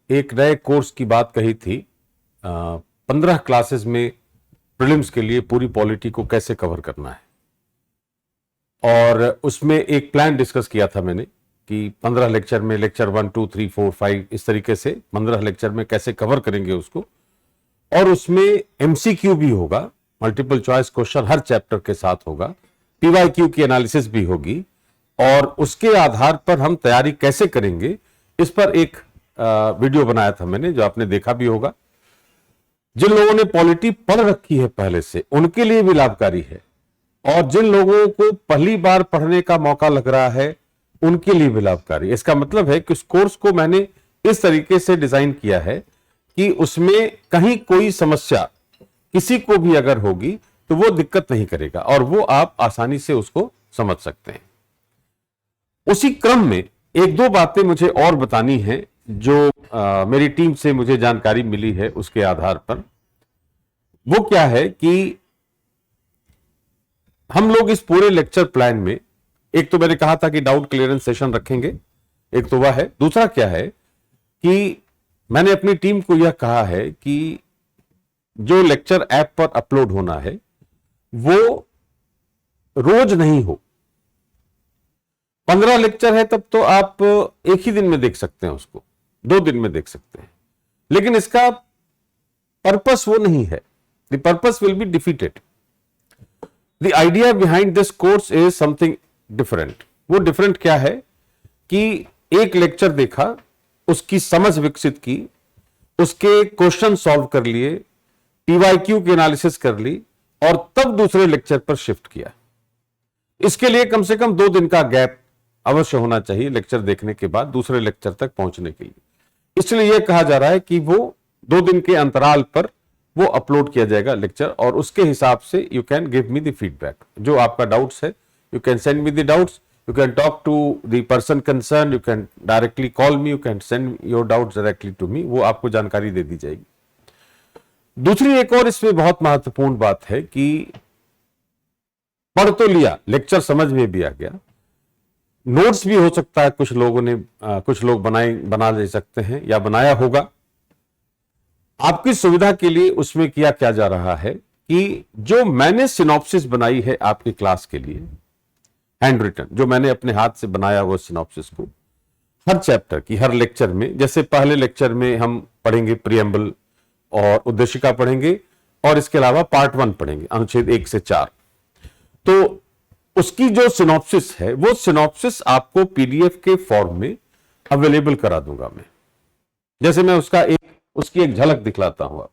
एक नए कोर्स की बात कही थी। 15 क्लासेस में प्रीलिम्स के लिए पूरी पॉलिटी को कैसे कवर करना है, और उसमें एक प्लान डिस्कस किया था मैंने कि 15 लेक्चर में लेक्चर 1, 2, 3, 4, 5 इस तरीके से 15 लेक्चर में कैसे कवर करेंगे उसको। और उसमें एमसीक्यू भी होगा, मल्टीपल चॉइस क्वेश्चन हर चैप्टर के साथ होगा, पीवाईक्यू की एनालिसिस भी होगी, और उसके आधार पर हम तैयारी कैसे करेंगे इस पर एक वीडियो बनाया था मैंने, जो आपने देखा भी होगा। जिन लोगों ने पॉलिटी पढ़ रखी है पहले से उनके लिए भी लाभकारी है, और जिन लोगों को पहली बार पढ़ने का मौका लग रहा है उनके लिए भी लाभकारी। इसका मतलब है कि उस कोर्स को मैंने इस तरीके से डिजाइन किया है कि उसमें कहीं कोई समस्या किसी को भी अगर होगी तो वो दिक्कत नहीं करेगा, और वो आप आसानी से उसको समझ सकते हैं। उसी क्रम में एक दो बातें मुझे और बतानी है जो मेरी टीम से मुझे जानकारी मिली है उसके आधार पर। वो क्या है कि हम लोग इस पूरे लेक्चर प्लान में, एक तो मैंने कहा था कि डाउट क्लियरेंस सेशन रखेंगे, एक तो वह है। दूसरा क्या है कि मैंने अपनी टीम को यह कहा है कि जो लेक्चर ऐप पर अपलोड होना है वो रोज नहीं हो। 15 लेक्चर है तब तो आप एक ही दिन में देख सकते हैं उसको, 2 दिन में देख सकते हैं, लेकिन इसका पर्पस वो नहीं है। The purpose will be defeated. The idea behind this course is something different. वो डिफरेंट क्या है कि एक लेक्चर देखा, उसकी समझ विकसित की, उसके क्वेश्चन सॉल्व कर लिए, पीवाईक्यू की एनालिसिस कर ली, और तब दूसरे लेक्चर पर शिफ्ट किया। इसके लिए कम से कम 2 दिन का गैप अवश्य होना चाहिए लेक्चर देखने के बाद दूसरे लेक्चर तक पहुंचने के लिए। इसलिए यह कहा जा रहा है कि वो 2 दिन के अंतराल पर वो अपलोड किया जाएगा लेक्चर, और उसके हिसाब से you can give me the feedback. जो आपका डाउट्स है you can send me the doubts, you can talk to the person concern, you can directly call me, you can send your doubts directly to me, वो आपको जानकारी दे दी जाएगी। दूसरी एक और इसमें बहुत महत्वपूर्ण बात है कि पढ़ तो लिया, लेक्चर समझ में भी आ गया, नोट्स भी हो सकता है कुछ लोगों ने कुछ लोग बना ले सकते हैं या बनाया होगा। आपकी सुविधा के लिए उसमें किया क्या जा रहा है कि जो मैंने सिनॉप्सिस बनाई है आपकी क्लास के लिए, हैंड रिटन, जो मैंने अपने हाथ से बनाया वो सिनॉप्सिस को हर चैप्टर की हर लेक्चर में, जैसे पहले लेक्चर में हम पढ़ेंगे प्रियम्बल और उद्देशिका पढ़ेंगे, और इसके अलावा पार्ट 1 पढ़ेंगे अनुच्छेद 1 से 4। तो उसकी जो सिनॉप्सिस है वो सिनॉप्सिस आपको पीडीएफ के फॉर्म में अवेलेबल करा दूंगा मैं। जैसे मैं उसकी एक झलक दिखलाता हूं।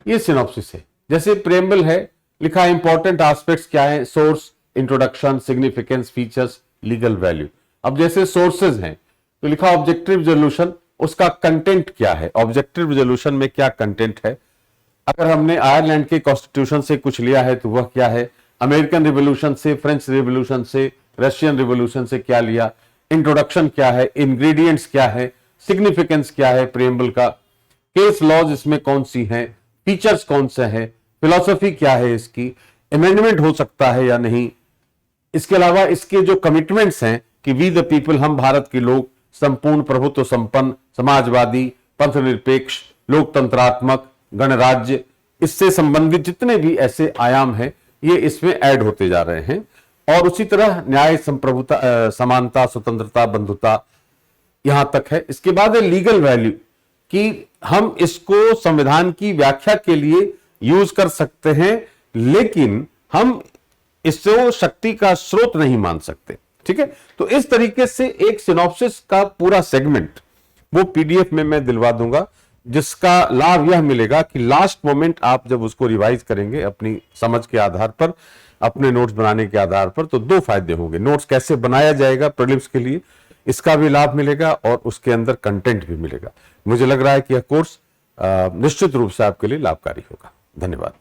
ये सिनॉप्सिस है। जैसे प्रेम्बल है, लिखा है इंपॉर्टेंट एस्पेक्ट्स क्या है, source, introduction, significance, features, legal value. अब जैसे सोर्सेज हैं तो लिखा ऑब्जेक्टिव रेजोल्यूशन, उसका कंटेंट क्या है, ऑब्जेक्टिव रेजोल्यूशन में क्या कंटेंट है, अगर हमने आयरलैंड के कॉन्स्टिट्यूशन से कुछ लिया है तो वह क्या है, अमेरिकन रिवोल्यूशन से, फ्रेंच रिवोल्यूशन से, रशियन रिवोल्यूशन से क्या लिया, इंट्रोडक्शन क्या है, इंग्रेडिएंट्स क्या है, सिग्निफिकेंस क्या है प्रेम्बल का, केस लॉज इसमें कौन सी हैं, फीचर्स कौन से हैं, फिलॉसफी क्या है इसकी, अमेंडमेंट हो सकता है या नहीं। इसके अलावा इसके जो कमिटमेंट्स हैं कि वी द पीपल, हम भारत के लोग, संपूर्ण प्रभुत्व संपन्न, समाजवादी, पंथ निरपेक्ष, लोकतंत्रात्मक, गणराज्य, इससे संबंधित जितने भी ऐसे आयाम हैं ये इसमें ऐड होते जा रहे हैं। और उसी तरह न्याय, संप्रभुता, समानता, स्वतंत्रता, बंधुता, यहां तक है। इसके बाद है लीगल वैल्यू, कि हम इसको संविधान की व्याख्या के लिए यूज कर सकते हैं, लेकिन हम इससे शक्ति का स्रोत नहीं मान सकते। ठीक है, तो इस तरीके से एक सिनॉप्सिस का पूरा सेगमेंट वो पीडीएफ में मैं दिलवा दूंगा, जिसका लाभ यह मिलेगा कि लास्ट मोमेंट आप जब उसको रिवाइज करेंगे अपनी समझ के आधार पर, अपने नोट्स बनाने के आधार पर, तो 2 फायदे होंगे। नोट्स कैसे बनाया जाएगा प्रीलिम्स के लिए, इसका भी लाभ मिलेगा, और उसके अंदर कंटेंट भी मिलेगा। मुझे लग रहा है कि यह कोर्स निश्चित रूप से आपके लिए लाभकारी होगा। धन्यवाद।